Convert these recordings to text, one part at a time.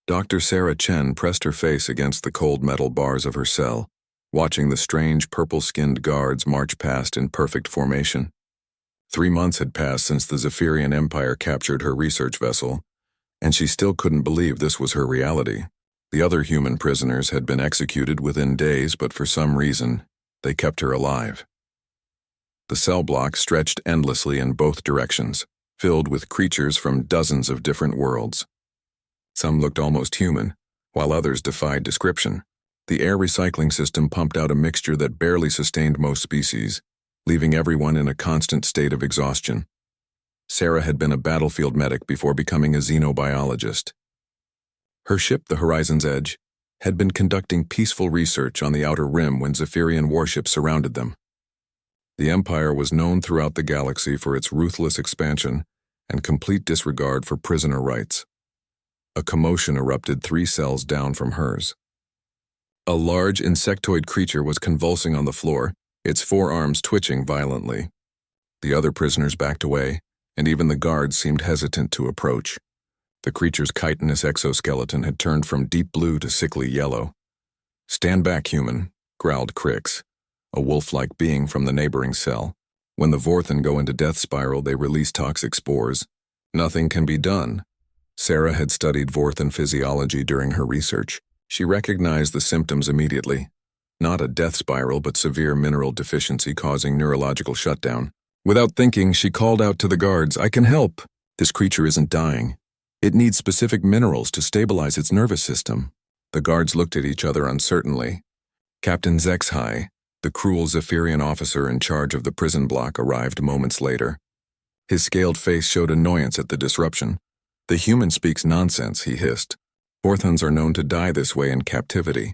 Dr. Sarah Chen pressed her face against the cold metal bars of her cell, watching the strange purple-skinned guards march past in perfect formation. 3 months had passed since the Zephyrian Empire captured her research vessel, and she still couldn't believe this was her reality. The other human prisoners had been executed within days, but for some reason, they kept her alive. The cell block stretched endlessly in both directions, filled with creatures from dozens of different worlds. Some looked almost human, while others defied description. The air recycling system pumped out a mixture that barely sustained most species, leaving everyone in a constant state of exhaustion. Sarah had been a battlefield medic before becoming a xenobiologist. Her ship, the Horizon's Edge, had been conducting peaceful research on the Outer Rim when Zephyrian warships surrounded them. The Empire was known throughout the galaxy for its ruthless expansion and complete disregard for prisoner rights. A commotion erupted 3 cells down from hers. A large insectoid creature was convulsing on the floor, its forearms twitching violently. The other prisoners backed away, and even the guards seemed hesitant to approach. The creature's chitinous exoskeleton had turned from deep blue to sickly yellow. "Stand back, human," growled Crix, a wolf-like being from the neighboring cell. "When the Vorthan go into death spiral, they release toxic spores. Nothing can be done." Sarah had studied Vorthan physiology during her research. She recognized the symptoms immediately. Not a death spiral, but severe mineral deficiency causing neurological shutdown. Without thinking, she called out to the guards, "I can help. This creature isn't dying. It needs specific minerals to stabilize its nervous system." The guards looked at each other uncertainly. Captain ScThe, the cruel Zephyrian officer in charge of the prison block, arrived moments later. His scaled face showed annoyance at the disruption. "The human speaks nonsense," he hissed. "Vorthans are known to die this way in captivity.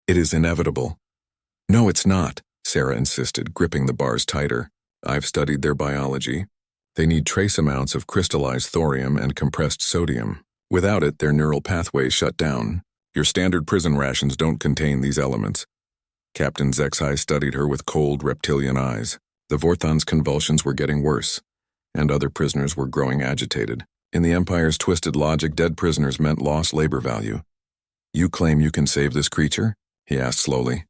It is inevitable." "No, it's not," Sarah insisted, gripping the bars tighter. "I've studied their biology. They need trace amounts of crystallized thorium and compressed sodium. Without it, their neural pathways shut down. Your standard prison rations don't contain these elements." Captain ScThe studied her with cold, reptilian eyes. The Vorthan's convulsions were getting worse, and other prisoners were growing agitated. In the Empire's twisted logic, dead prisoners meant lost labor value. "You claim you can save this creature?" he asked slowly.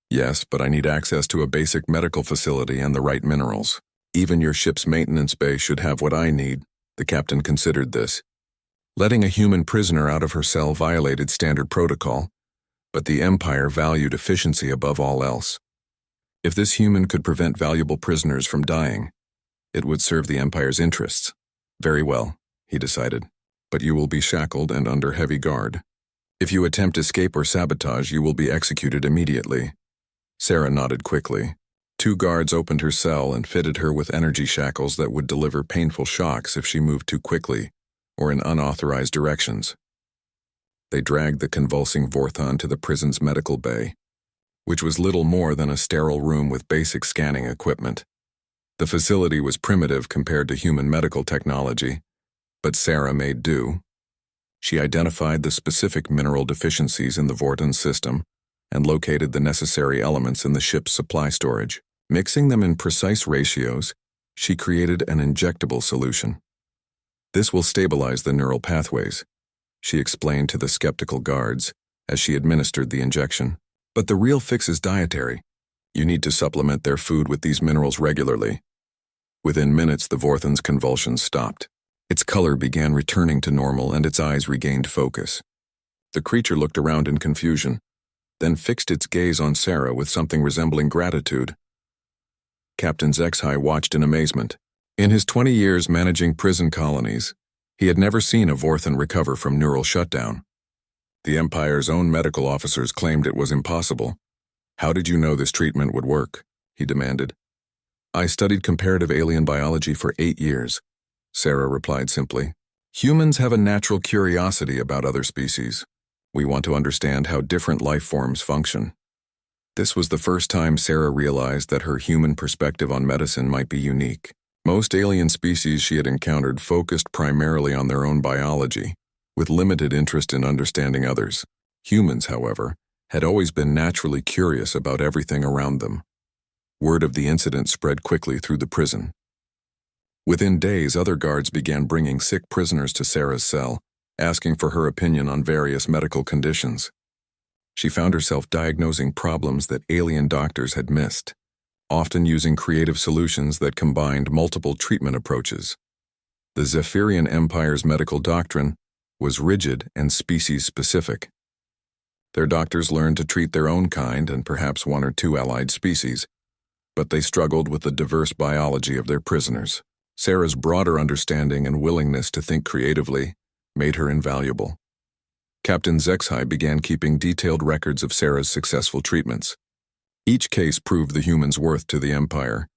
"Yes, but I need access to a basic medical facility and the right minerals. Even your ship's maintenance bay should have what I need." The captain considered this. Letting a human prisoner out of her cell violated standard protocol, but the Empire valued efficiency above all else. If this human could prevent valuable prisoners from dying, it would serve the Empire's interests. "Very well," he decided, "but you will be shackled and under heavy guard. If you attempt escape or sabotage, you will be executed immediately." Sarah nodded quickly. 2 guards opened her cell and fitted her with energy shackles that would deliver painful shocks if she moved too quickly or in unauthorized directions. They dragged the convulsing Vorthan to the prison's medical bay, which was little more than a sterile room with basic scanning equipment. The facility was primitive compared to human medical technology, but Sarah made do. She identified the specific mineral deficiencies in the Vorthan system and located the necessary elements in the ship's supply storage. Mixing them in precise ratios, she created an injectable solution. "This will stabilize the neural pathways," she explained to the skeptical guards as she administered the injection. "But the real fix is dietary. You need to supplement their food with these minerals regularly." Within minutes, the Vorthan's convulsions stopped. Its color began returning to normal and its eyes regained focus. The creature looked around in confusion, then fixed its gaze on Sarah with something resembling gratitude. Captain ScThe watched in amazement. In his 20 years managing prison colonies, he had never seen a Vorthan recover from neural shutdown. The Empire's own medical officers claimed it was impossible. "How did you know this treatment would work?" he demanded. "I studied comparative alien biology for 8 years," Sarah replied simply. "Humans have a natural curiosity about other species. We want to understand how different life forms function." This was the first time Sarah realized that her human perspective on medicine might be unique. Most alien species she had encountered focused primarily on their own biology, with limited interest in understanding others. Humans, however, had always been naturally curious about everything around them. Word of the incident spread quickly through the prison. Within days, other guards began bringing sick prisoners to Sarah's cell, asking for her opinion on various medical conditions. She found herself diagnosing problems that alien doctors had missed, often using creative solutions that combined multiple treatment approaches. The Zephyrian Empire's medical doctrine was rigid and species-specific. Their doctors learned to treat their own kind and perhaps one or two allied species, but they struggled with the diverse biology of their prisoners. Sarah's broader understanding and willingness to think creatively made her invaluable. Captain ScThe began keeping detailed records of Sarah's successful treatments. Each case proved the human's worth to the Empire,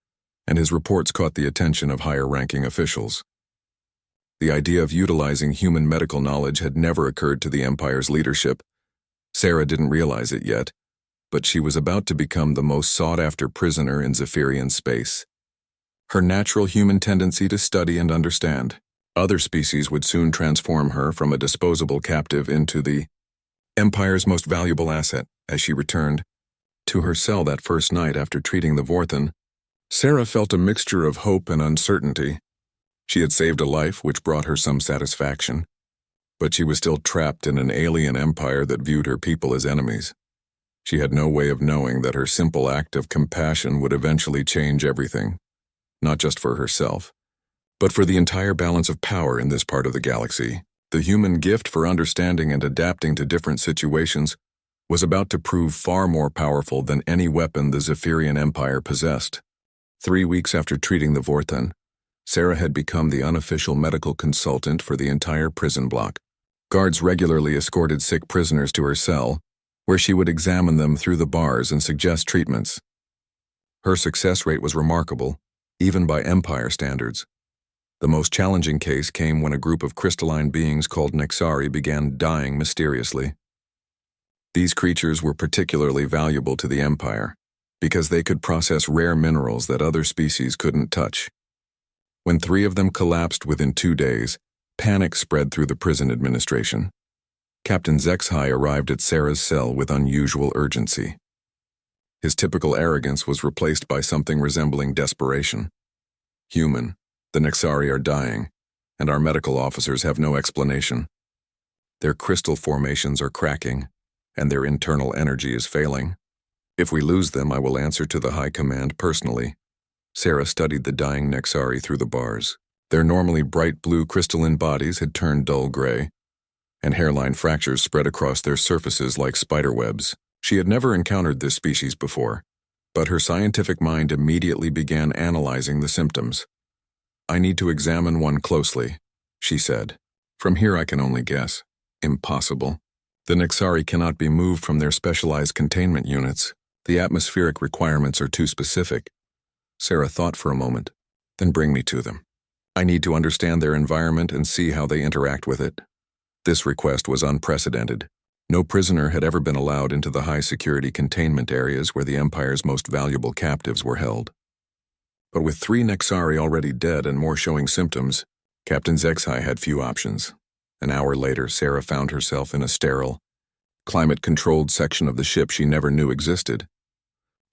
and his reports caught the attention of higher-ranking officials. The idea of utilizing human medical knowledge had never occurred to the Empire's leadership. Sarah didn't realize it yet, but she was about to become the most sought-after prisoner in Zephyrian space. Her natural human tendency to study and understand. Other species would soon transform her from a disposable captive into the Empire's most valuable asset. As she returned to her cell that first night after treating the Vorthan, Sarah felt a mixture of hope and uncertainty. She had saved a life, which brought her some satisfaction, but she was still trapped in an alien empire that viewed her people as enemies. She had no way of knowing that her simple act of compassion would eventually change everything, not just for herself, but for the entire balance of power in this part of the galaxy. The human gift for understanding and adapting to different situations was about to prove far more powerful than any weapon the Zephyrian Empire possessed. 3 weeks after treating the Vorthan, Sarah had become the unofficial medical consultant for the entire prison block. Guards regularly escorted sick prisoners to her cell, where she would examine them through the bars and suggest treatments. Her success rate was remarkable, even by Empire standards. The most challenging case came when a group of crystalline beings called Nexari began dying mysteriously. These creatures were particularly valuable to the Empire because they could process rare minerals that other species couldn't touch. When 3 of them collapsed within 2 days, panic spread through the prison administration. Captain ScThe arrived at Sarah's cell with unusual urgency. His typical arrogance was replaced by something resembling desperation. "Human, the Nexari are dying, and our medical officers have no explanation. Their crystal formations are cracking, and their internal energy is failing. If we lose them, I will answer to the High Command personally." Sarah studied the dying Nexari through the bars. Their normally bright blue crystalline bodies had turned dull gray, and hairline fractures spread across their surfaces like spiderwebs. She had never encountered this species before, but her scientific mind immediately began analyzing the symptoms. "I need to examine one closely," she said. "From here I can only guess. Impossible. The Nexari cannot be moved from their specialized containment units. The atmospheric requirements are too specific." Sarah thought for a moment. "Then bring me to them. I need to understand their environment and see how they interact with it." This request was unprecedented. No prisoner had ever been allowed into the high-security containment areas where the Empire's most valuable captives were held. But with 3 Nexari already dead and more showing symptoms, Captain ScThe had few options. An hour later, Sarah found herself in a sterile, climate-controlled section of the ship she never knew existed.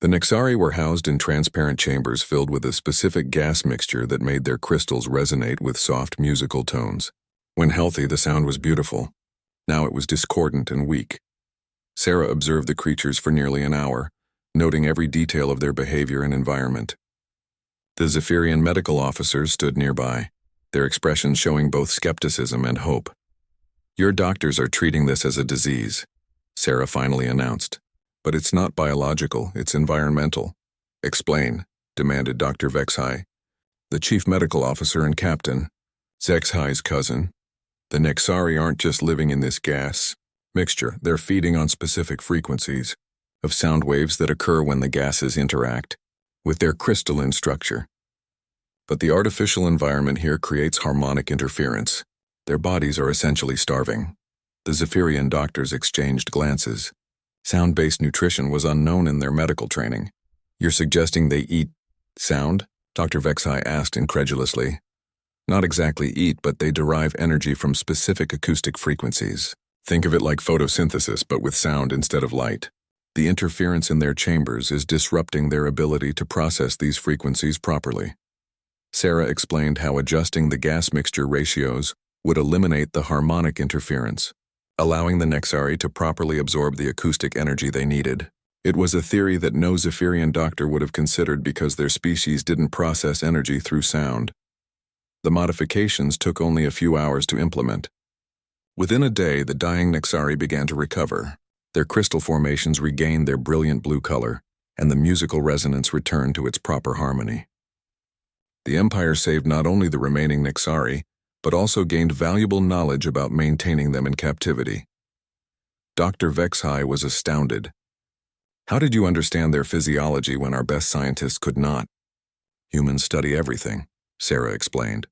The Nexari were housed in transparent chambers filled with a specific gas mixture that made their crystals resonate with soft musical tones. When healthy, the sound was beautiful. Now it was discordant and weak. Sarah observed the creatures for nearly an hour, noting every detail of their behavior and environment. The Zephyrian medical officers stood nearby, their expressions showing both skepticism and hope. "Your doctors are treating this as a disease," Sarah finally announced. "But it's not biological, it's environmental." "Explain," demanded Dr. ScThe, the chief medical officer and captain, ScThe's cousin. "The Nexari aren't just living in this gas mixture, they're feeding on specific frequencies of sound waves that occur when the gases interact with their crystalline structure. But the artificial environment here creates harmonic interference. Their bodies are essentially starving." The Zephyrian doctors exchanged glances. Sound-based nutrition was unknown in their medical training. "You're suggesting they eat sound?" Dr. ScThe asked incredulously. "Not exactly eat, but they derive energy from specific acoustic frequencies. Think of it like photosynthesis, but with sound instead of light. The interference in their chambers is disrupting their ability to process these frequencies properly." Sarah explained how adjusting the gas mixture ratios would eliminate the harmonic interference, allowing the Nexari to properly absorb the acoustic energy they needed. It was a theory that no Zephyrian doctor would have considered because their species didn't process energy through sound. The modifications took only a few hours to implement. Within a day, the dying Nexari began to recover. Their crystal formations regained their brilliant blue color, and the musical resonance returned to its proper harmony. The Empire saved not only the remaining Nexari, but also gained valuable knowledge about maintaining them in captivity. Dr. Vexhai was astounded. How did you understand their physiology when our best scientists could not? Humans study everything, Sarah explained.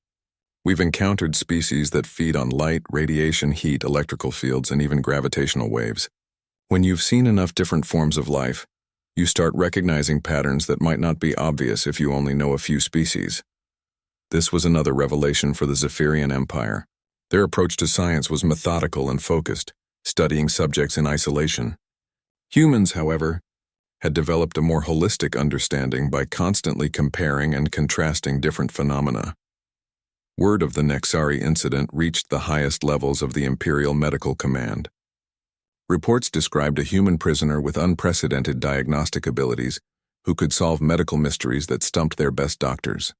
We've encountered species that feed on light, radiation, heat, electrical fields, and even gravitational waves. When you've seen enough different forms of life, you start recognizing patterns that might not be obvious if you only know a few species. This was another revelation for the Zephyrian Empire. Their approach to science was methodical and focused, studying subjects in isolation. Humans, however, had developed a more holistic understanding by constantly comparing and contrasting different phenomena. Word of the Nexari incident reached the highest levels of the Imperial Medical Command. Reports described a human prisoner with unprecedented diagnostic abilities who could solve medical mysteries that stumped their best doctors.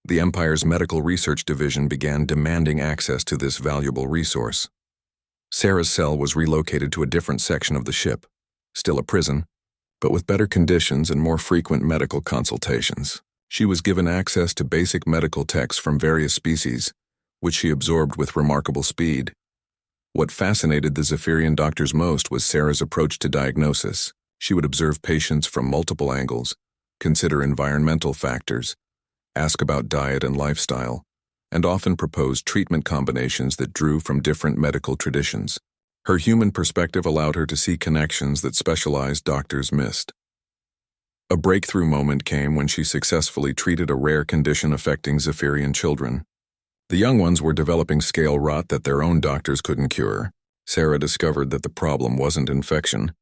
The Empire's Medical Research Division began demanding access to this valuable resource. Sarah's cell was relocated to a different section of the ship, still a prison, but with better conditions and more frequent medical consultations. She was given access to basic medical texts from various species, which she absorbed with remarkable speed. What fascinated the Zephyrian doctors most was Sarah's approach to diagnosis. She would observe patients from multiple angles, consider environmental factors, ask about diet and lifestyle, and often propose treatment combinations that drew from different medical traditions. Her human perspective allowed her to see connections that specialized doctors missed. A breakthrough moment came when she successfully treated a rare condition affecting Zephyrian children. The young ones were developing scale rot that their own doctors couldn't cure. Sarah discovered that the problem wasn't infection,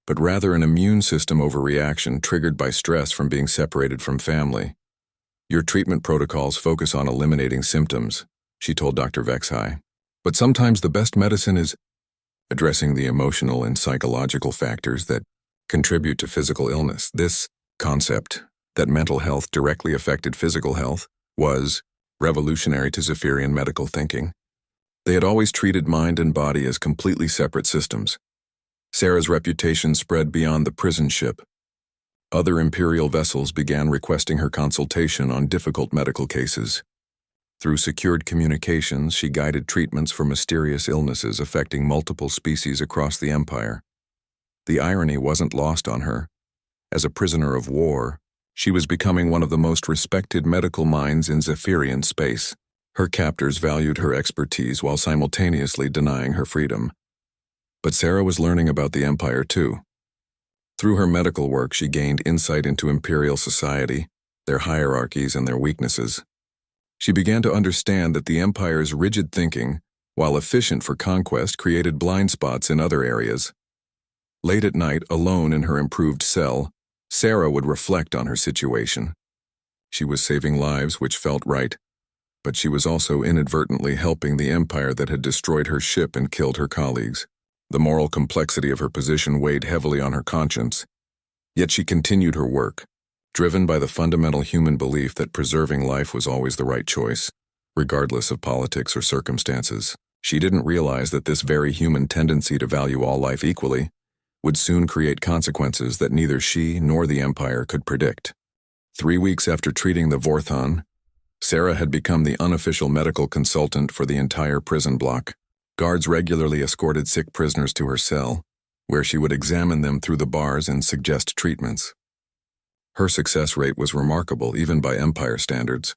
but rather an immune system overreaction triggered by stress from being separated from family. Your treatment protocols focus on eliminating symptoms, she told Dr. Vexhai. But sometimes the best medicine is addressing the emotional and psychological factors that contribute to physical illness. This concept, that mental health directly affected physical health, was revolutionary to Zephyrian medical thinking. They had always treated mind and body as completely separate systems. Sarah's reputation spread beyond the prison ship. Other Imperial vessels began requesting her consultation on difficult medical cases. Through secured communications, she guided treatments for mysterious illnesses affecting multiple species across the Empire. The irony wasn't lost on her. As a prisoner of war, she was becoming one of the most respected medical minds in Zephyrian space. Her captors valued her expertise while simultaneously denying her freedom. But Sarah was learning about the Empire too. Through her medical work, she gained insight into Imperial society, their hierarchies, and their weaknesses. She began to understand that the Empire's rigid thinking, while efficient for conquest, created blind spots in other areas. Late at night, alone in her improved cell, Sarah would reflect on her situation. She was saving lives, which felt right, but she was also inadvertently helping the Empire that had destroyed her ship and killed her colleagues. The moral complexity of her position weighed heavily on her conscience, yet she continued her work, driven by the fundamental human belief that preserving life was always the right choice, regardless of politics or circumstances. She didn't realize that this very human tendency to value all life equally would soon create consequences that neither she nor the Empire could predict. 3 weeks after treating the Vorthon, Sarah had become the unofficial medical consultant for the entire prison block. Guards regularly escorted sick prisoners to her cell, where she would examine them through the bars and suggest treatments. Her success rate was remarkable even by Empire standards.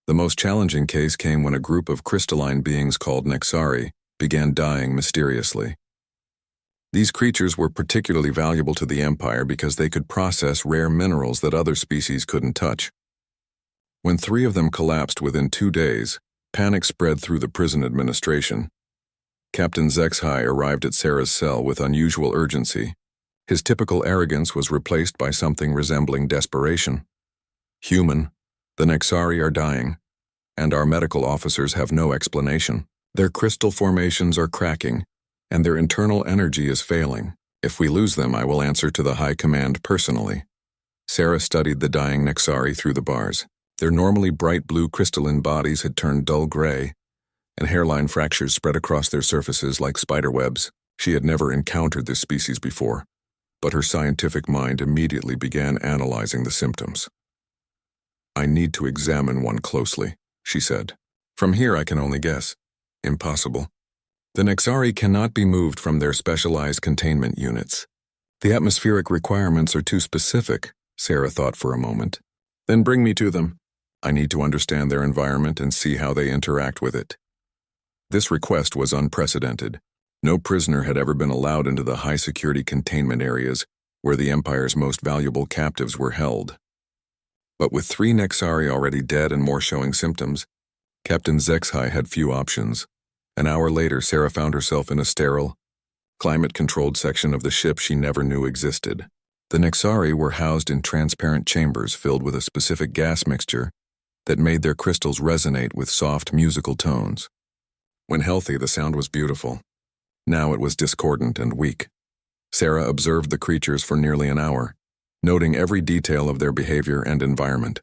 The most challenging case came when a group of crystalline beings called Nexari began dying mysteriously. These creatures were particularly valuable to the Empire because they could process rare minerals that other species couldn't touch. When 3 of them collapsed within 2 days, panic spread through the prison administration. Captain Zexhai arrived at Sarah's cell with unusual urgency. His typical arrogance was replaced by something resembling desperation. "Human, the Nexari are dying. and our medical officers have no explanation. Their crystal formations are cracking, and their internal energy is failing. If we lose them, I will answer to the High Command personally. Sarah studied the dying Nexari through the bars. Their normally bright blue crystalline bodies had turned dull gray, and hairline fractures spread across their surfaces like spiderwebs. She had never encountered this species before, but her scientific mind immediately began analyzing the symptoms. "I need to examine one closely," she said. "From here I can only guess. Impossible. The Nexari cannot be moved from their specialized containment units. The atmospheric requirements are too specific," Sarah thought for a moment. "Then bring me to them. I need to understand their environment and see how they interact with it." This request was unprecedented. No prisoner had ever been allowed into the high-security containment areas where the Empire's most valuable captives were held. But with 3 Nexari already dead and more showing symptoms, Captain ScThe had few options. An hour later, Sarah found herself in a sterile, climate-controlled section of the ship she never knew existed. The Nexari were housed in transparent chambers filled with a specific gas mixture that made their crystals resonate with soft musical tones. When healthy, the sound was beautiful. Now it was discordant and weak. Sarah observed the creatures for nearly an hour, noting every detail of their behavior and environment.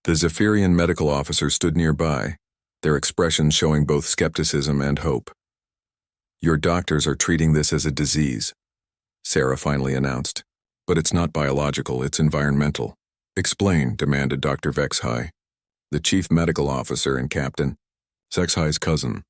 The Zephyrian medical officer stood nearby, their expressions showing both skepticism and hope. "Your doctors are treating this as a disease," Sarah finally announced. "But it's not biological, it's environmental." "Explain," demanded Dr. ScThe, the chief medical officer and captain, ScThe's cousin.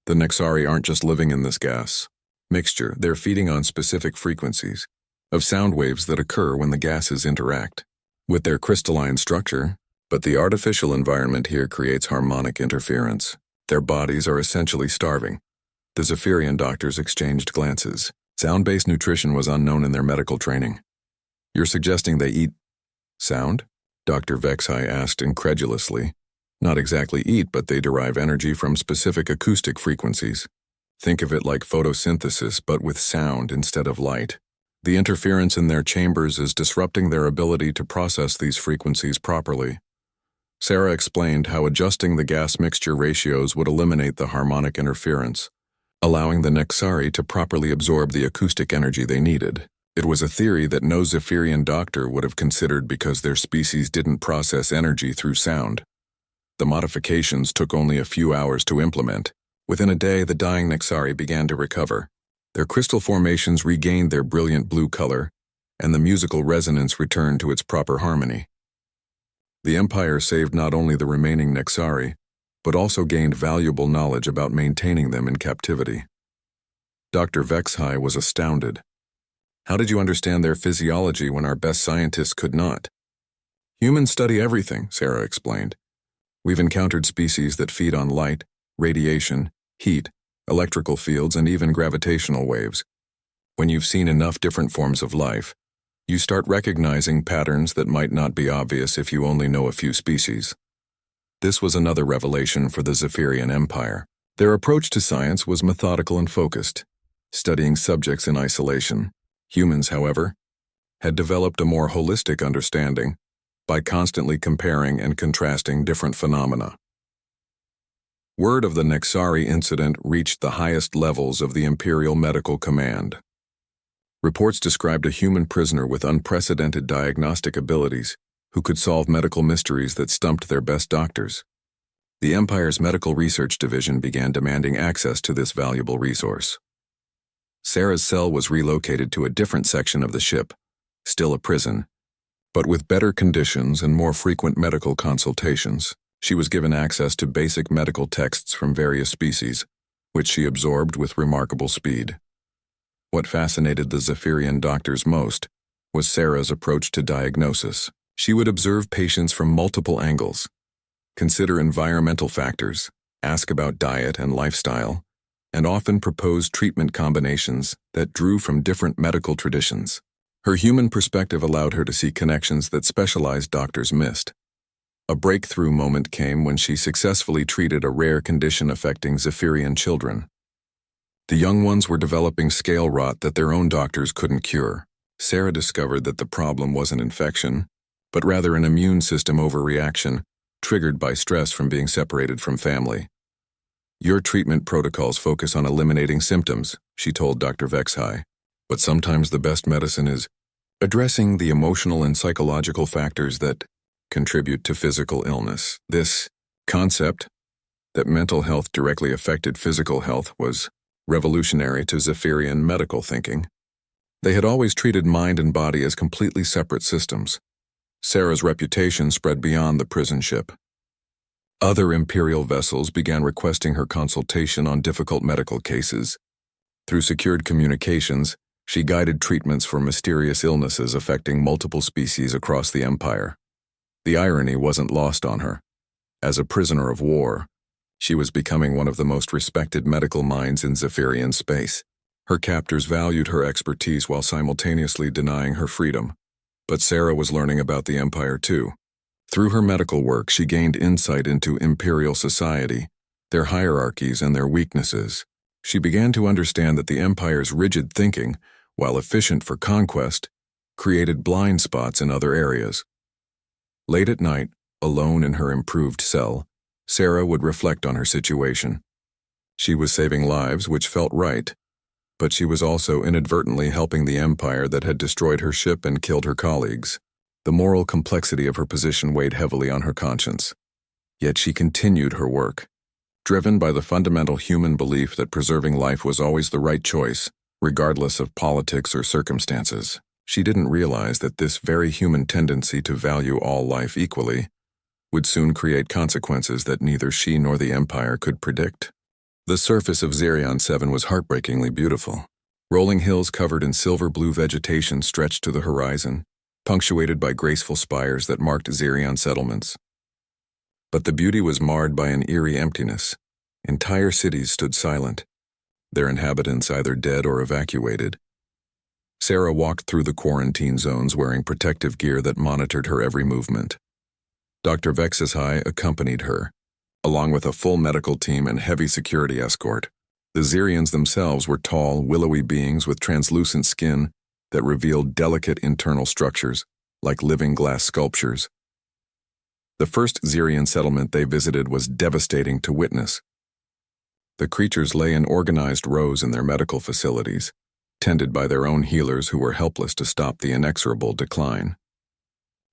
"The Nexari aren't just living in this gas mixture, they're feeding on specific frequencies of sound waves that occur when the gases interact with their crystalline structure, but the artificial environment here creates harmonic interference. Their bodies are essentially starving." The Zephyrian doctors exchanged glances. Sound-based nutrition was unknown in their medical training. "You're suggesting they eat sound?" Dr. ScThe asked incredulously. "Not exactly eat, but they derive energy from specific acoustic frequencies. Think of it like photosynthesis, but with sound instead of light. The interference in their chambers is disrupting their ability to process these frequencies properly." Sarah explained how adjusting the gas mixture ratios would eliminate the harmonic interference, allowing the Nexari to properly absorb the acoustic energy they needed. It was a theory that no Zephyrian doctor would have considered because their species didn't process energy through sound. The modifications took only a few hours to implement. Within a day, the dying Nexari began to recover. Their crystal formations regained their brilliant blue color, and the musical resonance returned to its proper harmony. The Empire saved not only the remaining Nexari, but also gained valuable knowledge about maintaining them in captivity. Dr. ScThe was astounded. "How did you understand their physiology when our best scientists could not?" "Humans study everything," Sarah explained. "We've encountered species that feed on light, radiation, heat, electrical fields, and even gravitational waves. When you've seen enough different forms of life, you start recognizing patterns that might not be obvious if you only know a few species." This was another revelation for the Zephyrian Empire. Their approach to science was methodical and focused, studying subjects in isolation. Humans, however, had developed a more holistic understanding by constantly comparing and contrasting different phenomena. Word of the Nexari incident reached the highest levels of the Imperial Medical Command. Reports described a human prisoner with unprecedented diagnostic abilities who could solve medical mysteries that stumped their best doctors. The Empire's Medical Research Division began demanding access to this valuable resource. Sarah's cell was relocated to a different section of the ship, still a prison, but with better conditions and more frequent medical consultations. She was given access to basic medical texts from various species, which she absorbed with remarkable speed. What fascinated the Zephyrian doctors most was Sarah's approach to diagnosis. She would observe patients from multiple angles, consider environmental factors, ask about diet and lifestyle, and often propose treatment combinations that drew from different medical traditions. Her human perspective allowed her to see connections that specialized doctors missed. A breakthrough moment came when she successfully treated a rare condition affecting Zephyrian children. The young ones were developing scale rot that their own doctors couldn't cure. Sarah discovered that the problem wasn't infection, but rather an immune system overreaction triggered by stress from being separated from family. Your treatment protocols focus on eliminating symptoms, she told Dr. Vexhai. But sometimes the best medicine is addressing the emotional and psychological factors that contribute to physical illness. This concept that mental health directly affected physical health was revolutionary to Zephyrian medical thinking. They had always treated mind and body as completely separate systems. Sarah's reputation spread beyond the prison ship. Other imperial vessels began requesting her consultation on difficult medical cases. Through secured communications, she guided treatments for mysterious illnesses affecting multiple species across the Empire. The irony wasn't lost on her. As a prisoner of war, she was becoming one of the most respected medical minds in Zephyrian space. Her captors valued her expertise while simultaneously denying her freedom. But Sarah was learning about the Empire too. Through her medical work, she gained insight into imperial society, their hierarchies and their weaknesses. She began to understand that the Empire's rigid thinking, while efficient for conquest, created blind spots in other areas. Late at night, alone in her improved cell, Sarah would reflect on her situation. She was saving lives, which felt right, but she was also inadvertently helping the Empire that had destroyed her ship and killed her colleagues. The moral complexity of her position weighed heavily on her conscience. Yet she continued her work, driven by the fundamental human belief that preserving life was always the right choice, regardless of politics or circumstances. She didn't realize that this very human tendency to value all life equally would soon create consequences that neither she nor the Empire could predict. The surface of Zerion 7 was heartbreakingly beautiful. Rolling hills covered in silver-blue vegetation stretched to the horizon, punctuated by graceful spires that marked Zerion settlements. But the beauty was marred by an eerie emptiness. Entire cities stood silent, their inhabitants either dead or evacuated. Sarah walked through the quarantine zones wearing protective gear that monitored her every movement. Dr. Vexhai accompanied her, along with a full medical team and heavy security escort. The Zerians themselves were tall, willowy beings with translucent skin that revealed delicate internal structures, like living glass sculptures. The first Zerian settlement they visited was devastating to witness. The creatures lay in organized rows in their medical facilities, tended by their own healers who were helpless to stop the inexorable decline.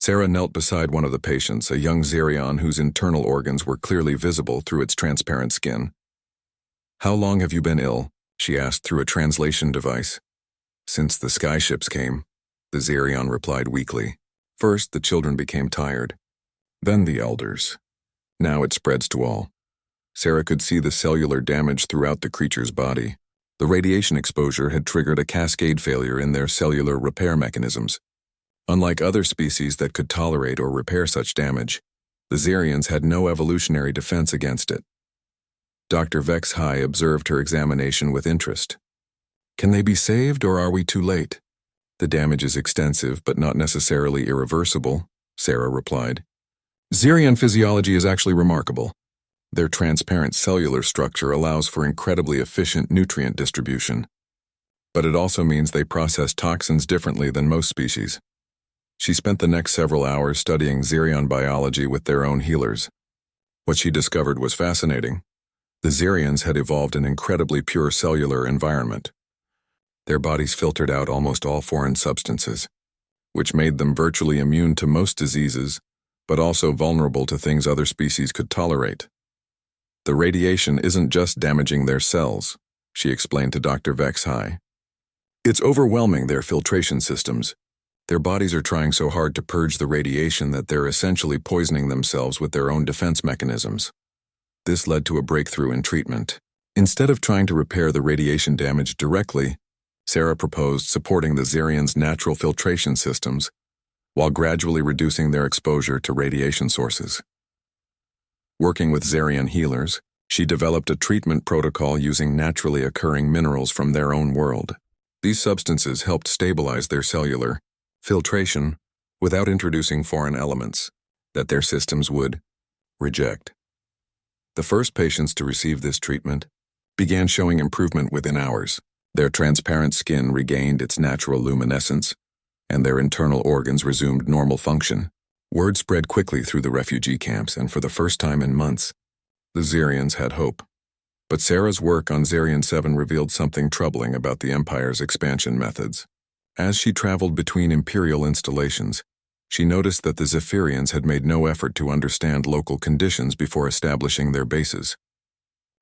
Sarah knelt beside one of the patients, a young Zerion whose internal organs were clearly visible through its transparent skin. "How long have you been ill?" she asked through a translation device. "Since the skyships came," the Zerion replied weakly. "First, the children became tired. Then the elders. Now it spreads to all." Sarah could see the cellular damage throughout the creature's body. The radiation exposure had triggered a cascade failure in their cellular repair mechanisms. Unlike other species that could tolerate or repair such damage, the Zerians had no evolutionary defense against it. Dr. Vexhai observed her examination with interest. "Can they be saved, or are we too late?" "The damage is extensive, but not necessarily irreversible," Sarah replied. "Zerian physiology is actually remarkable. Their transparent cellular structure allows for incredibly efficient nutrient distribution. But it also means they process toxins differently than most species." She spent the next several hours studying Zerion biology with their own healers. What she discovered was fascinating. The Zerians had evolved an incredibly pure cellular environment. Their bodies filtered out almost all foreign substances, which made them virtually immune to most diseases, but also vulnerable to things other species could tolerate. "The radiation isn't just damaging their cells," she explained to Dr. Vexhai. "It's overwhelming their filtration systems. Their bodies are trying so hard to purge the radiation that they're essentially poisoning themselves with their own defense mechanisms." This led to a breakthrough in treatment. Instead of trying to repair the radiation damage directly, Sarah proposed supporting the Zerians' natural filtration systems while gradually reducing their exposure to radiation sources. Working with Zerian healers, she developed a treatment protocol using naturally occurring minerals from their own world. These substances helped stabilize their cellular filtration without introducing foreign elements that their systems would reject. The first patients to receive this treatment began showing improvement within hours. Their transparent skin regained its natural luminescence, and their internal organs resumed normal function. Word spread quickly through the refugee camps, and for the first time in months, the Xerians had hope. But Sarah's work on Xerion 7 revealed something troubling about the Empire's expansion methods. As she traveled between Imperial installations, she noticed that the Zephyrians had made no effort to understand local conditions before establishing their bases.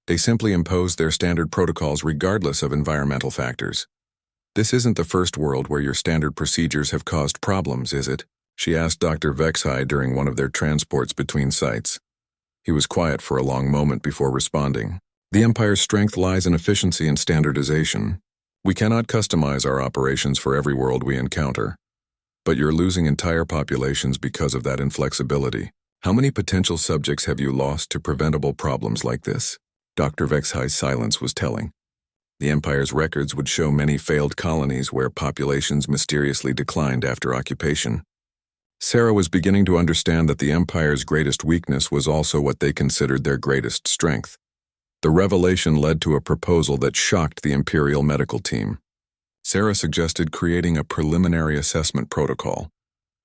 They simply imposed their standard protocols regardless of environmental factors. "This isn't the first world where your standard procedures have caused problems, is it?" she asked Dr. Vexhai during one of their transports between sites. He was quiet for a long moment before responding. "The Empire's strength lies in efficiency and standardization. We cannot customize our operations for every world we encounter. But you're losing entire populations because of that inflexibility. How many potential subjects have you lost to preventable problems like this?" Dr. Vexhai's silence was telling. The Empire's records would show many failed colonies where populations mysteriously declined after occupation. Sarah was beginning to understand that the Empire's greatest weakness was also what they considered their greatest strength. The revelation led to a proposal that shocked the Imperial medical team. Sarah suggested creating a preliminary assessment protocol,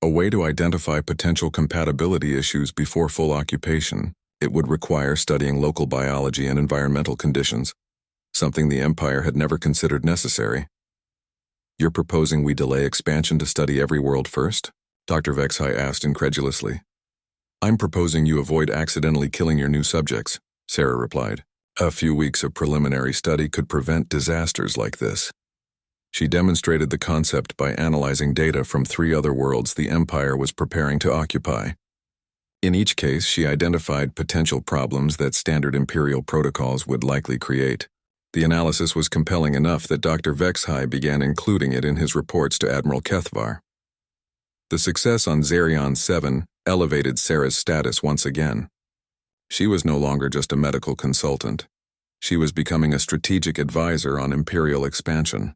a way to identify potential compatibility issues before full occupation. It would require studying local biology and environmental conditions, something the Empire had never considered necessary. "You're proposing we delay expansion to study every world first?" Dr. Vexhai asked incredulously. "I'm proposing you avoid accidentally killing your new subjects," Sarah replied. "A few weeks of preliminary study could prevent disasters like this." She demonstrated the concept by analyzing data from 3 other worlds the Empire was preparing to occupy. In each case, she identified potential problems that standard Imperial protocols would likely create. The analysis was compelling enough that Dr. Vexhai began including it in his reports to Admiral Kethvar. The success on Xerion 7 elevated Sarah's status once again. She was no longer just a medical consultant. She was becoming a strategic advisor on Imperial expansion.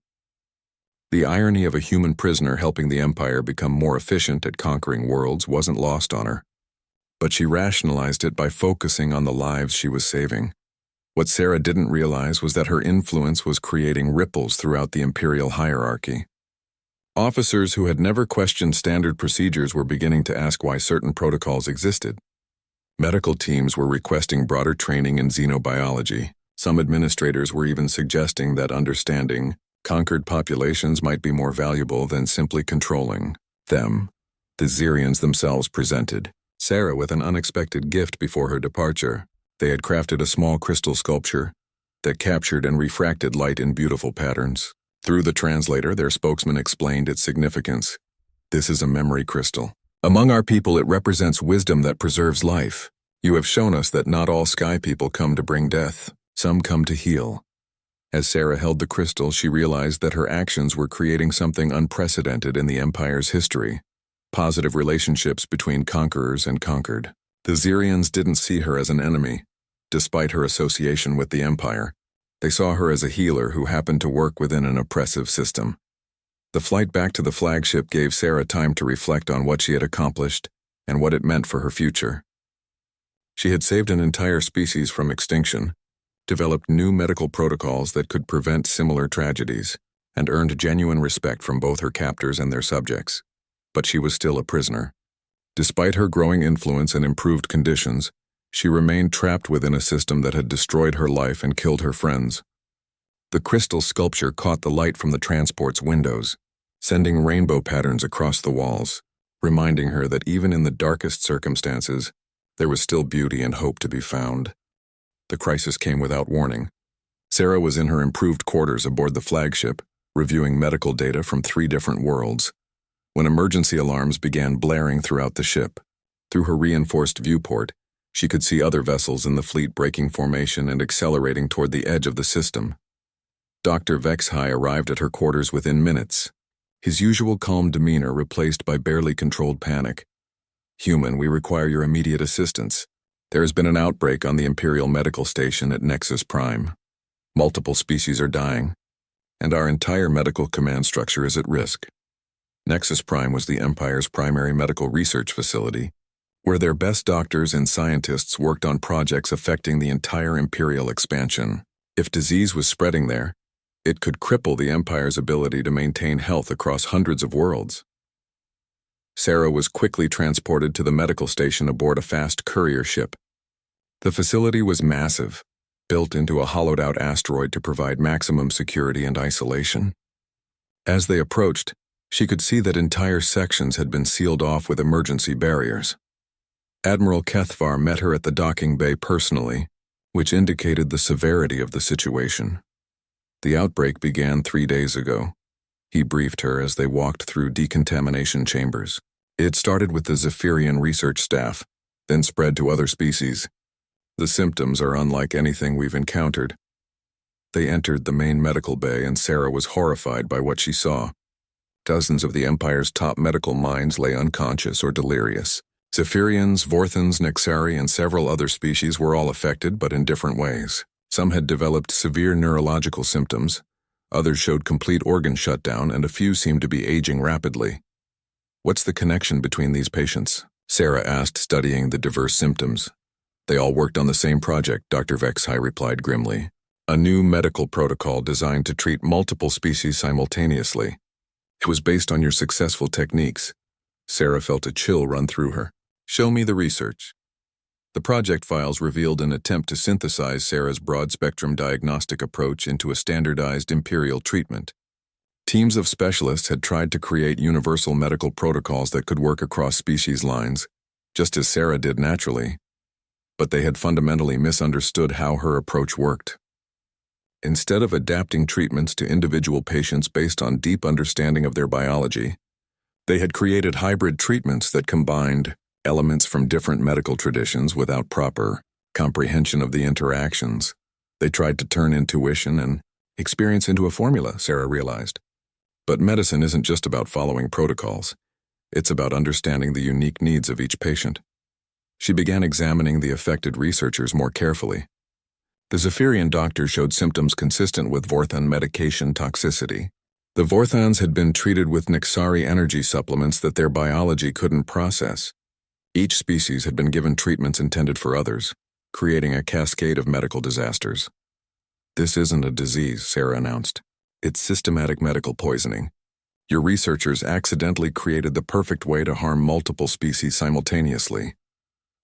The irony of a human prisoner helping the Empire become more efficient at conquering worlds wasn't lost on her. But she rationalized it by focusing on the lives she was saving. What Sarah didn't realize was that her influence was creating ripples throughout the Imperial hierarchy. Officers who had never questioned standard procedures were beginning to ask why certain protocols existed. Medical teams were requesting broader training in xenobiology. Some administrators were even suggesting that understanding conquered populations might be more valuable than simply controlling them. The Xerians themselves presented Sarah with an unexpected gift before her departure. They had crafted a small crystal sculpture that captured and refracted light in beautiful patterns. Through the translator, their spokesman explained its significance. "This is a memory crystal. Among our people, it represents wisdom that preserves life. You have shown us that not all sky people come to bring death. Some come to heal." As Sarah held the crystal, she realized that her actions were creating something unprecedented in the Empire's history: positive relationships between conquerors and conquered. The Xerians didn't see her as an enemy, despite her association with the Empire. They saw her as a healer who happened to work within an oppressive system. The flight back to the flagship gave Sarah time to reflect on what she had accomplished and what it meant for her future. She had saved an entire species from extinction, developed new medical protocols that could prevent similar tragedies, and earned genuine respect from both her captors and their subjects. But she was still a prisoner. Despite her growing influence and improved conditions, she remained trapped within a system that had destroyed her life and killed her friends. The crystal sculpture caught the light from the transport's windows, sending rainbow patterns across the walls, reminding her that even in the darkest circumstances, there was still beauty and hope to be found. The crisis came without warning. Sarah was in her improved quarters aboard the flagship, reviewing medical data from 3 different worlds, when emergency alarms began blaring throughout the ship. Through her reinforced viewport, she could see other vessels in the fleet breaking formation and accelerating toward the edge of the system. Dr. Vexhai arrived at her quarters within minutes, his usual calm demeanor replaced by barely controlled panic. "Human, we require your immediate assistance. There has been an outbreak on the Imperial Medical Station at Nexus Prime. Multiple species are dying, and our entire medical command structure is at risk." Nexus Prime was the Empire's primary medical research facility, where their best doctors and scientists worked on projects affecting the entire Imperial expansion. If disease was spreading there, it could cripple the Empire's ability to maintain health across hundreds of worlds. Sarah was quickly transported to the medical station aboard a fast courier ship. The facility was massive, built into a hollowed-out asteroid to provide maximum security and isolation. As they approached, she could see that entire sections had been sealed off with emergency barriers. Admiral Kethvar met her at the docking bay personally, which indicated the severity of the situation. The outbreak began 3 days ago. He briefed her as they walked through decontamination chambers. It started with the Zephyrian research staff, then spread to other species. The symptoms are unlike anything we've encountered. They entered the main medical bay, and Sarah was horrified by what she saw. Dozens of the Empire's top medical minds lay unconscious or delirious. Zephyrians, Vorthans, Nexari, and several other species were all affected, but in different ways. Some had developed severe neurological symptoms, others showed complete organ shutdown, and a few seemed to be aging rapidly. "What's the connection between these patients?" Sarah asked, studying the diverse symptoms. "They all worked on the same project," Dr. Vexhai replied grimly. "A new medical protocol designed to treat multiple species simultaneously. It was based on your successful techniques." Sarah felt a chill run through her. "Show me the research." The project files revealed an attempt to synthesize Sarah's broad-spectrum diagnostic approach into a standardized imperial treatment. Teams of specialists had tried to create universal medical protocols that could work across species lines, just as Sarah did naturally, but they had fundamentally misunderstood how her approach worked. Instead of adapting treatments to individual patients based on deep understanding of their biology, they had created hybrid treatments that combined elements from different medical traditions without proper comprehension of the interactions. They tried to turn intuition and experience into a formula, Sarah realized. But medicine isn't just about following protocols. It's about understanding the unique needs of each patient. She began examining the affected researchers more carefully. The Zephyrian doctor showed symptoms consistent with Vorthan medication toxicity. The Vorthans had been treated with Nexari energy supplements that their biology couldn't process. Each species had been given treatments intended for others, creating a cascade of medical disasters. "This isn't a disease," Sarah announced. "It's systematic medical poisoning. Your researchers accidentally created the perfect way to harm multiple species simultaneously."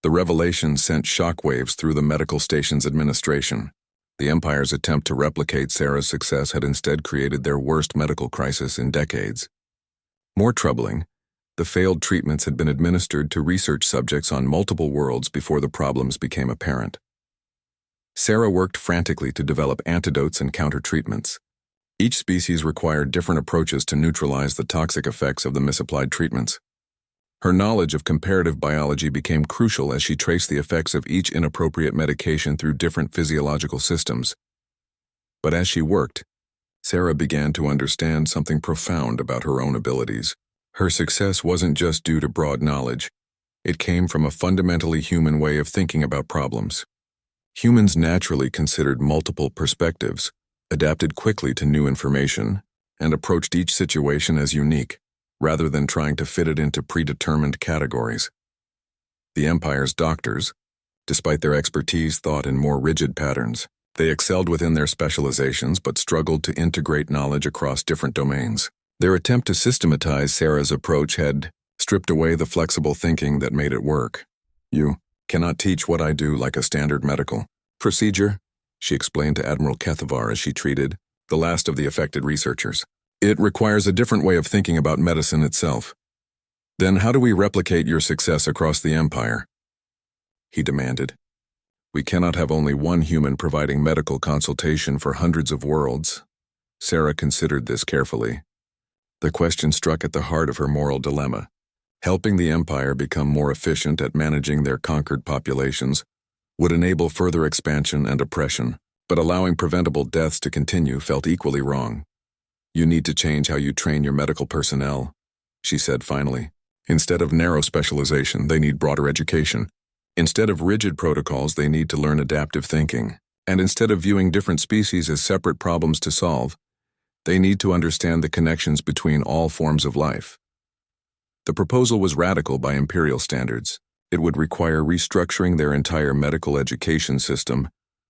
The revelation sent shockwaves through the medical station's administration. The Empire's attempt to replicate Sarah's success had instead created their worst medical crisis in decades. More troubling, the failed treatments had been administered to research subjects on multiple worlds before the problems became apparent. Sarah worked frantically to develop antidotes and counter-treatments. Each species required different approaches to neutralize the toxic effects of the misapplied treatments. Her knowledge of comparative biology became crucial as she traced the effects of each inappropriate medication through different physiological systems. But as she worked, Sarah began to understand something profound about her own abilities. Her success wasn't just due to broad knowledge. It came from a fundamentally human way of thinking about problems. Humans naturally considered multiple perspectives, adapted quickly to new information, and approached each situation as unique, rather than trying to fit it into predetermined categories. The Empire's doctors, despite their expertise, thought in more rigid patterns. They excelled within their specializations but struggled to integrate knowledge across different domains. Their attempt to systematize Sarah's approach had stripped away the flexible thinking that made it work. "You cannot teach what I do like a standard medical procedure," she explained to Admiral Kethvar as she treated the last of the affected researchers. "It requires a different way of thinking about medicine itself." "Then how do we replicate your success across the Empire?" he demanded. "We cannot have only one human providing medical consultation for hundreds of worlds." Sarah considered this carefully. The question struck at the heart of her moral dilemma. Helping the Empire become more efficient at managing their conquered populations would enable further expansion and oppression, but allowing preventable deaths to continue felt equally wrong. "You need to change how you train your medical personnel," she said finally. "Instead of narrow specialization, they need broader education. Instead of rigid protocols, they need to learn adaptive thinking. And instead of viewing different species as separate problems to solve, they need to understand the connections between all forms of life." The proposal was radical by imperial standards. It would require restructuring their entire medical education system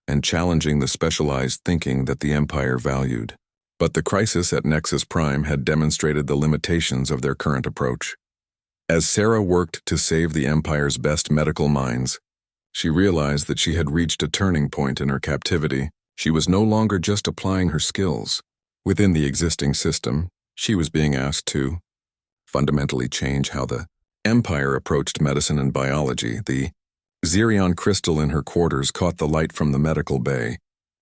and challenging the specialized thinking that the Empire valued. But the crisis at Nexus Prime had demonstrated the limitations of their current approach. As Sarah worked to save the Empire's best medical minds, she realized that she had reached a turning point in her captivity. She was no longer just applying her skills. Within the existing system, she was being asked to fundamentally change how the Empire approached medicine and biology. The Xerion crystal in her quarters caught the light from the medical bay,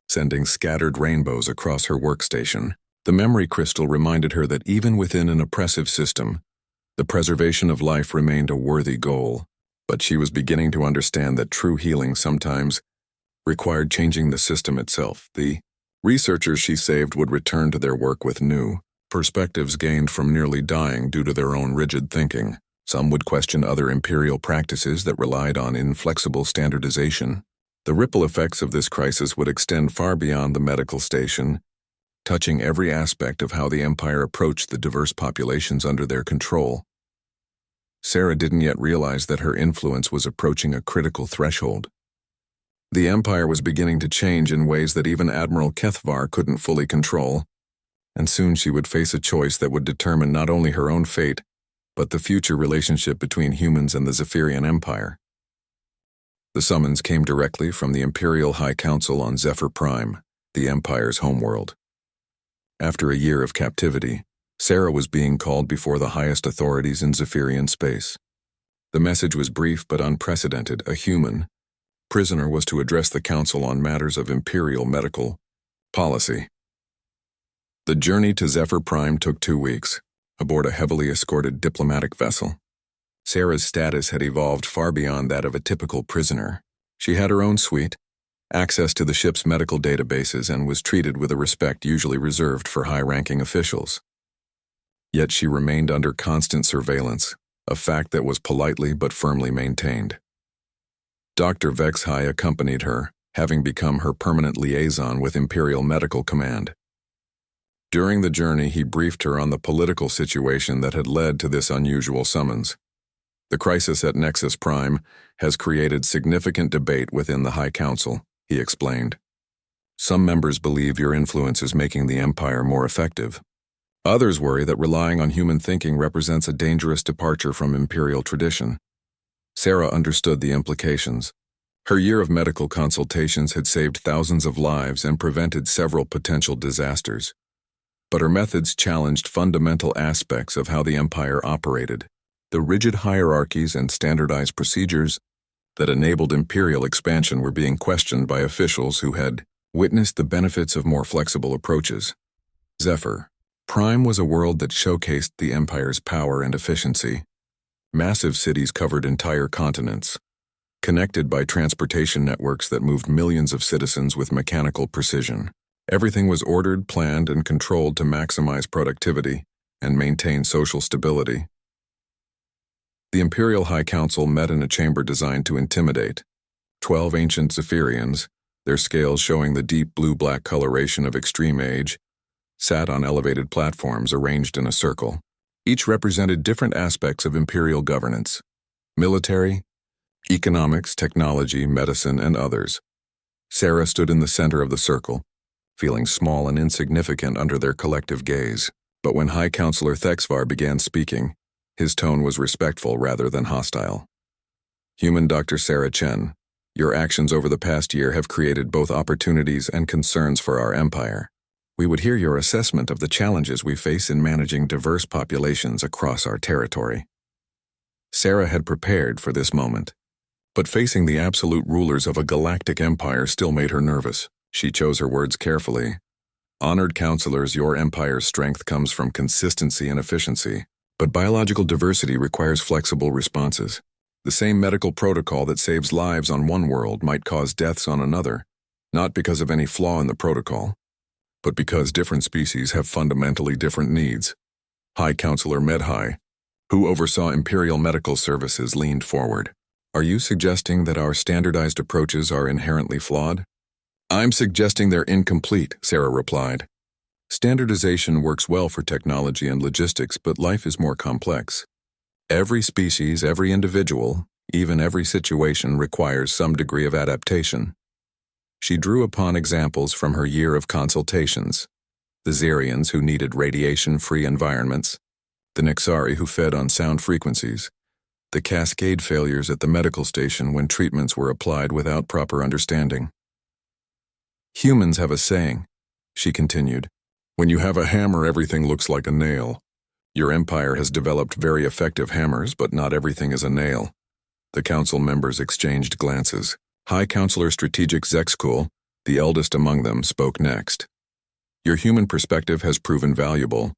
sending scattered rainbows across her workstation. The memory crystal reminded her that even within an oppressive system, the preservation of life remained a worthy goal. But she was beginning to understand that true healing sometimes required changing the system itself. The researchers she saved would return to their work with new perspectives gained from nearly dying due to their own rigid thinking. Some would question other imperial practices that relied on inflexible standardization. The ripple effects of this crisis would extend far beyond the medical station, touching every aspect of how the Empire approached the diverse populations under their control. Sarah didn't yet realize that her influence was approaching a critical threshold. The Empire was beginning to change in ways that even Admiral Kethvar couldn't fully control, and soon she would face a choice that would determine not only her own fate, but the future relationship between humans and the Zephyrian Empire. The summons came directly from the Imperial High Council on Zephyr Prime, the Empire's homeworld. After a year of captivity, Sarah was being called before the highest authorities in Zephyrian space. The message was brief but unprecedented. A human prisoner was to address the council on matters of imperial medical policy. The journey to Zephyr Prime took 2 weeks, aboard a heavily escorted diplomatic vessel. Sarah's status had evolved far beyond that of a typical prisoner. She had her own suite, access to the ship's medical databases, and was treated with a respect usually reserved for high-ranking officials. Yet she remained under constant surveillance, a fact that was politely but firmly maintained. Dr. Vexhai accompanied her, having become her permanent liaison with Imperial Medical Command. During the journey, he briefed her on the political situation that had led to this unusual summons. The crisis at Nexus Prime has created significant debate within the High Council, he explained. Some members believe your influence is making the Empire more effective. Others worry that relying on human thinking represents a dangerous departure from imperial tradition. Sarah understood the implications. Her year of medical consultations had saved thousands of lives and prevented several potential disasters. But her methods challenged fundamental aspects of how the Empire operated. The rigid hierarchies and standardized procedures that enabled imperial expansion were being questioned by officials who had witnessed the benefits of more flexible approaches. Zephyr Prime was a world that showcased the Empire's power and efficiency. Massive cities covered entire continents, connected by transportation networks that moved millions of citizens with mechanical precision. Everything was ordered, planned, and controlled to maximize productivity and maintain social stability. The Imperial High Council met in a chamber designed to intimidate. 12 ancient Zephyrians, their scales showing the deep blue-black coloration of extreme age, sat on elevated platforms arranged in a circle. Each represented different aspects of imperial governance: military, economics, technology, medicine, and others. Sarah stood in the center of the circle, feeling small and insignificant under their collective gaze. But when High Counselor Thexvar began speaking, his tone was respectful rather than hostile. Human Dr. Sarah Chen, your actions over the past year have created both opportunities and concerns for our empire. We would hear your assessment of the challenges we face in managing diverse populations across our territory. Sarah had prepared for this moment, but facing the absolute rulers of a galactic empire still made her nervous. She chose her words carefully. Honored counselors, your empire's strength comes from consistency and efficiency, but biological diversity requires flexible responses. The same medical protocol that saves lives on one world might cause deaths on another, not because of any flaw in the protocol, but because different species have fundamentally different needs. High Counselor Medhai, who oversaw Imperial Medical Services, leaned forward. Are you suggesting that our standardized approaches are inherently flawed? I'm suggesting they're incomplete, Sarah replied. Standardization works well for technology and logistics, but life is more complex. Every species, every individual, even every situation requires some degree of adaptation. She drew upon examples from her year of consultations: the Xerians who needed radiation-free environments, the Nexari who fed on sound frequencies, the cascade failures at the medical station when treatments were applied without proper understanding. Humans have a saying, she continued, when you have a hammer, everything looks like a nail. Your empire has developed very effective hammers, but not everything is a nail. The council members exchanged glances. High Counselor Strategic Zexkul, the eldest among them, spoke next. Your human perspective has proven valuable,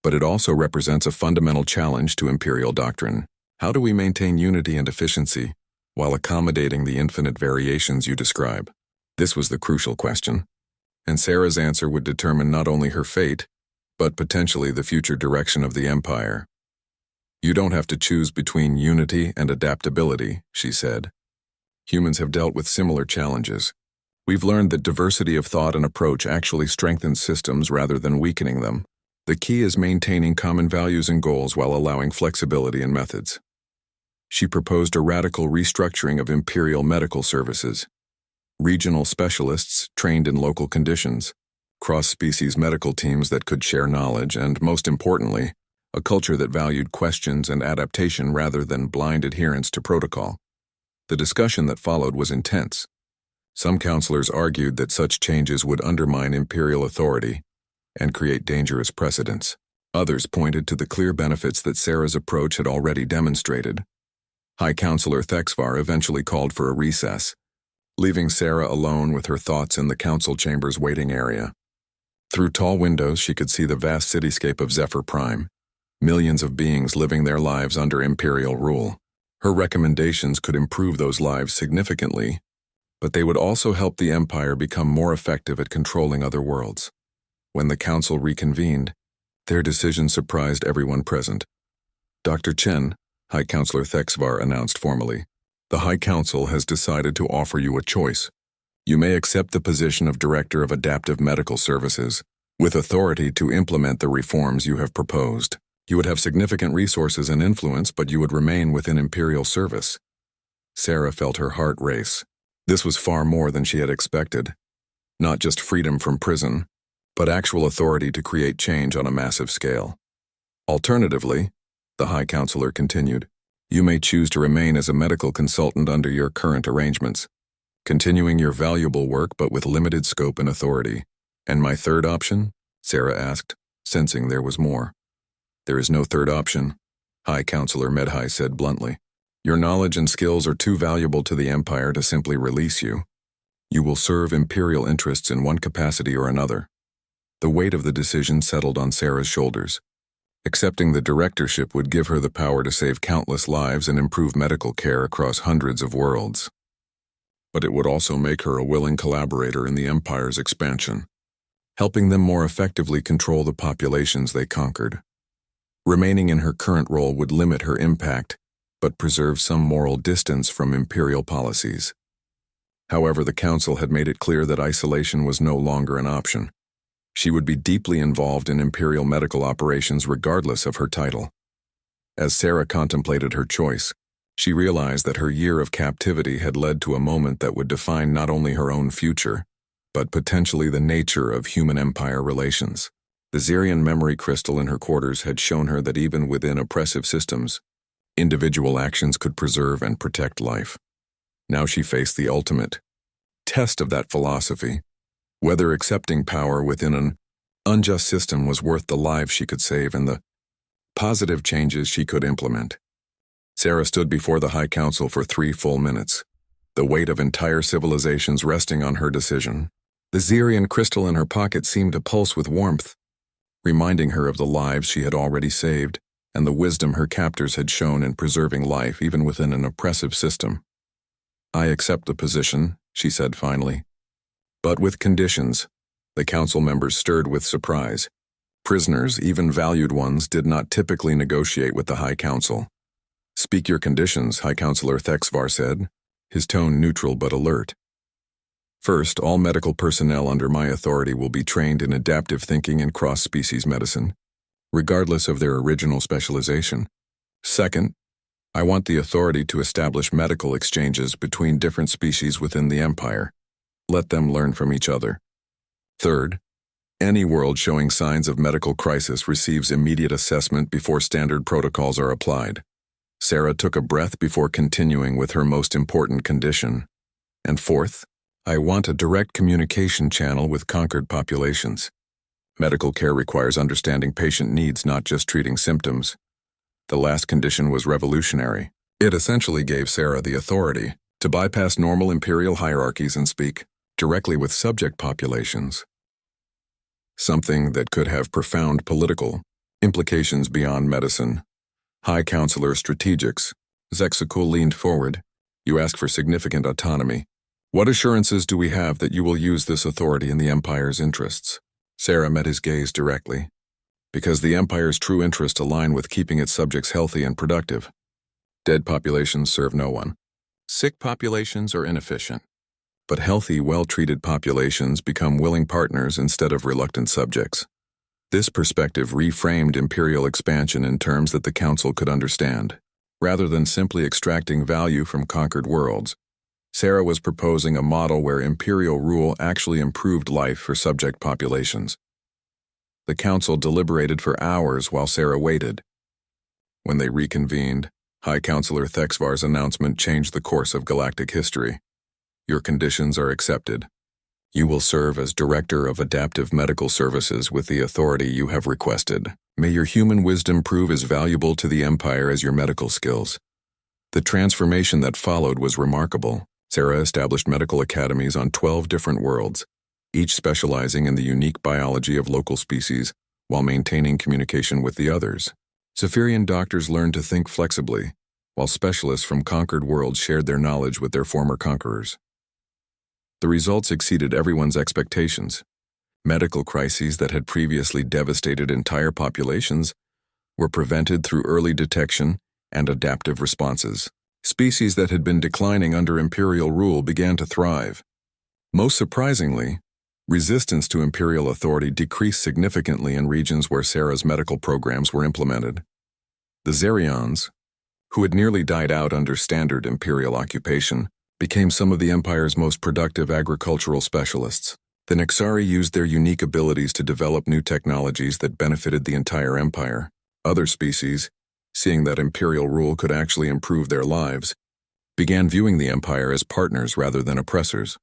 but it also represents a fundamental challenge to imperial doctrine. How do we maintain unity and efficiency while accommodating the infinite variations you describe? This was the crucial question, and Sarah's answer would determine not only her fate, but potentially the future direction of the Empire. You don't have to choose between unity and adaptability, she said. Humans have dealt with similar challenges. We've learned that diversity of thought and approach actually strengthens systems rather than weakening them. The key is maintaining common values and goals while allowing flexibility in methods. She proposed a radical restructuring of imperial medical services. Regional specialists trained in local conditions, cross-species medical teams that could share knowledge, and, most importantly, a culture that valued questions and adaptation rather than blind adherence to protocol. The discussion that followed was intense. Some counselors argued that such changes would undermine imperial authority and create dangerous precedents. Others pointed to the clear benefits that Sarah's approach had already demonstrated. High Counselor Thexvar eventually called for a recess, leaving Sarah alone with her thoughts in the council chamber's waiting area. Through tall windows, she could see the vast cityscape of Zephyr Prime, millions of beings living their lives under imperial rule. Her recommendations could improve those lives significantly, but they would also help the Empire become more effective at controlling other worlds. When the council reconvened, their decision surprised everyone present. Dr. Chen, High Counselor Thexvar announced formally, the High Council has decided to offer you a choice. You may accept the position of Director of Adaptive Medical Services, with authority to implement the reforms you have proposed. You would have significant resources and influence, but you would remain within Imperial service. Sarah felt her heart race. This was far more than she had expected. Not just freedom from prison, but actual authority to create change on a massive scale. Alternatively, the High Counselor continued, you may choose to remain as a medical consultant under your current arrangements, continuing your valuable work but with limited scope and authority. And my third option? Sarah asked, sensing there was more. There is no third option, High Counselor Medhai said bluntly. Your knowledge and skills are too valuable to the Empire to simply release you. You will serve Imperial interests in one capacity or another. The weight of the decision settled on Sarah's shoulders. Accepting the directorship would give her the power to save countless lives and improve medical care across hundreds of worlds. But it would also make her a willing collaborator in the Empire's expansion, helping them more effectively control the populations they conquered. Remaining in her current role would limit her impact, but preserve some moral distance from Imperial policies. However, the Council had made it clear that isolation was no longer an option. She would be deeply involved in Imperial medical operations regardless of her title. As Sarah contemplated her choice, she realized that her year of captivity had led to a moment that would define not only her own future, but potentially the nature of human-empire relations. The Zirian memory crystal in her quarters had shown her that even within oppressive systems, individual actions could preserve and protect life. Now she faced the ultimate test of that philosophy, whether accepting power within an unjust system was worth the lives she could save and the positive changes she could implement. Sarah stood before the High Council for 3 full minutes, the weight of entire civilizations resting on her decision. The Zirian crystal in her pocket seemed to pulse with warmth, reminding her of the lives she had already saved and the wisdom her captors had shown in preserving life even within an oppressive system. I accept the position, she said finally. But with conditions. The council members stirred with surprise. Prisoners, even valued ones, did not typically negotiate with the High Council. Speak your conditions, High Counselor Thexvar said, his tone neutral but alert. First, all medical personnel under my authority will be trained in adaptive thinking and cross-species medicine, regardless of their original specialization. Second, I want the authority to establish medical exchanges between different species within the Empire. Let them learn from each other. Third, Any world showing signs of medical crisis receives immediate assessment before standard protocols are applied. Sarah took a breath before continuing with her most important condition. And fourth, I want a direct communication channel with conquered populations. Medical care requires understanding patient needs, not just treating symptoms. The last condition was revolutionary. It essentially gave Sarah the authority to bypass normal imperial hierarchies and speak directly with subject populations. Something that could have profound political implications beyond medicine. High Counselor Strategics, Zexakul leaned forward. You ask for significant autonomy. What assurances do we have that you will use this authority in the Empire's interests? Sarah met his gaze directly. Because the Empire's true interests align with keeping its subjects healthy and productive. Dead populations serve no one. Sick populations are inefficient. But healthy, well-treated populations become willing partners instead of reluctant subjects. This perspective reframed imperial expansion in terms that the Council could understand. Rather than simply extracting value from conquered worlds, Sarah was proposing a model where imperial rule actually improved life for subject populations. The Council deliberated for hours while Sarah waited. When they reconvened, High Counselor Thexvar's announcement changed the course of galactic history. Your conditions are accepted. You will serve as Director of Adaptive Medical Services with the authority you have requested. May your human wisdom prove as valuable to the Empire as your medical skills. The transformation that followed was remarkable. Sarah established medical academies on 12 different worlds, each specializing in the unique biology of local species while maintaining communication with the others. Zephyrian doctors learned to think flexibly, while specialists from conquered worlds shared their knowledge with their former conquerors. The results exceeded everyone's expectations. Medical crises that had previously devastated entire populations were prevented through early detection and adaptive responses. Species that had been declining under imperial rule began to thrive. Most surprisingly, resistance to imperial authority decreased significantly in regions where Sarah's medical programs were implemented. The Zerions, who had nearly died out under standard imperial occupation, became some of the Empire's most productive agricultural specialists. The Nexari used their unique abilities to develop new technologies that benefited the entire Empire. Other species, seeing that imperial rule could actually improve their lives, began viewing the Empire as partners rather than oppressors.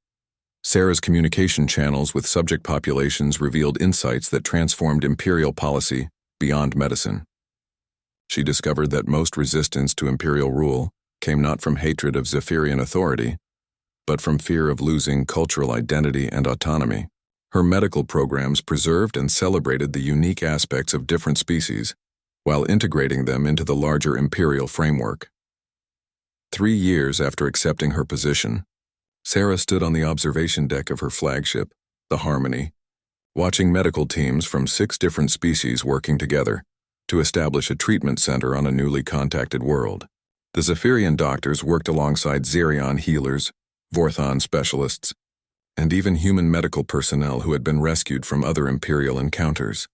Sarah's communication channels with subject populations revealed insights that transformed imperial policy beyond medicine. She discovered that most resistance to imperial rule came not from hatred of Zephyrian authority, but from fear of losing cultural identity and autonomy. Her medical programs preserved and celebrated the unique aspects of different species, while integrating them into the larger imperial framework. 3 years after accepting her position, Sarah stood on the observation deck of her flagship, the Harmony, watching medical teams from 6 different species working together to establish a treatment center on a newly contacted world. The Zephyrian doctors worked alongside Zerion healers, Vorthon specialists, and even human medical personnel who had been rescued from other imperial encounters.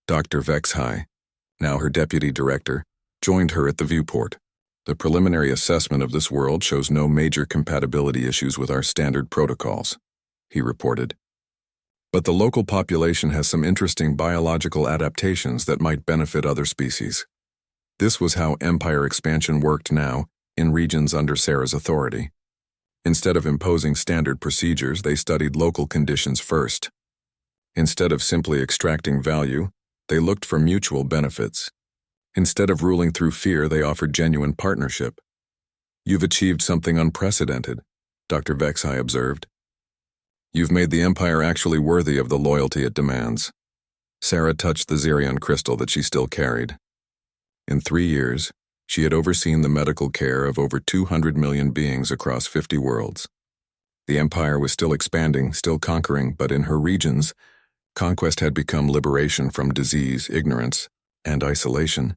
Dr. Vexhai, now her deputy director, joined her at the viewport. The preliminary assessment of this world shows no major compatibility issues with our standard protocols, he reported. But the local population has some interesting biological adaptations that might benefit other species. This was how Empire expansion worked now in regions under Sarah's authority. Instead of imposing standard procedures, they studied local conditions first. Instead of simply extracting value, they looked for mutual benefits. Instead of ruling through fear, they offered genuine partnership. You've achieved something unprecedented, Dr. Vexhai observed. You've made the Empire actually worthy of the loyalty it demands. Sarah touched the Zerion crystal that she still carried. In 3 years, she had overseen the medical care of over 200 million beings across 50 worlds. The Empire was still expanding, still conquering, but in her regions, conquest had become liberation from disease, ignorance, and isolation.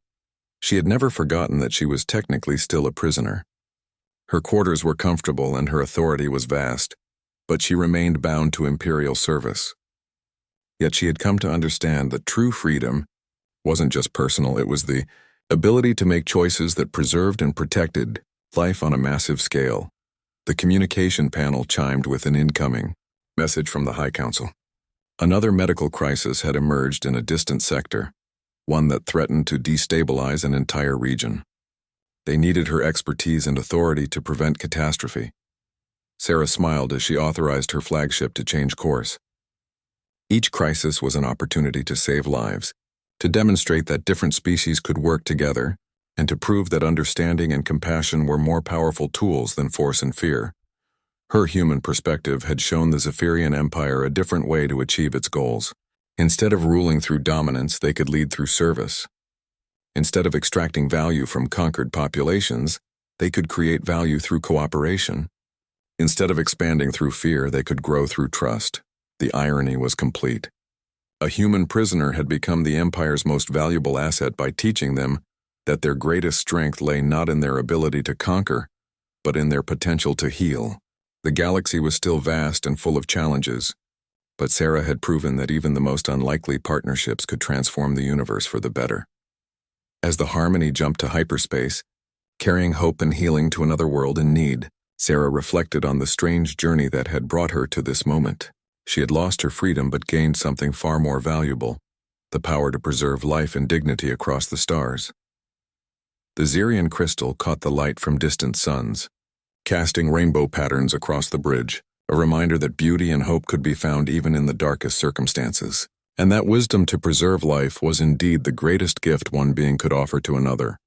She had never forgotten that she was technically still a prisoner. Her quarters were comfortable and her authority was vast, but she remained bound to imperial service. Yet she had come to understand that true freedom wasn't just personal, it was the ability to make choices that preserved and protected life on a massive scale. The communication panel chimed with an incoming message from the High Council. Another medical crisis had emerged in a distant sector, one that threatened to destabilize an entire region. They needed her expertise and authority to prevent catastrophe. Sarah smiled as she authorized her flagship to change course. Each crisis was an opportunity to save lives, to demonstrate that different species could work together, and to prove that understanding and compassion were more powerful tools than force and fear. Her human perspective had shown the Zephyrian Empire a different way to achieve its goals. Instead of ruling through dominance, they could lead through service. Instead of extracting value from conquered populations, they could create value through cooperation. Instead of expanding through fear, they could grow through trust. The irony was complete. A human prisoner had become the Empire's most valuable asset by teaching them that their greatest strength lay not in their ability to conquer, but in their potential to heal. The galaxy was still vast and full of challenges, but Sarah had proven that even the most unlikely partnerships could transform the universe for the better. As the Harmony jumped to hyperspace, carrying hope and healing to another world in need, Sarah reflected on the strange journey that had brought her to this moment. She had lost her freedom but gained something far more valuable, the power to preserve life and dignity across the stars. The Xerian crystal caught the light from distant suns, casting rainbow patterns across the bridge, a reminder that beauty and hope could be found even in the darkest circumstances, and that wisdom to preserve life was indeed the greatest gift one being could offer to another.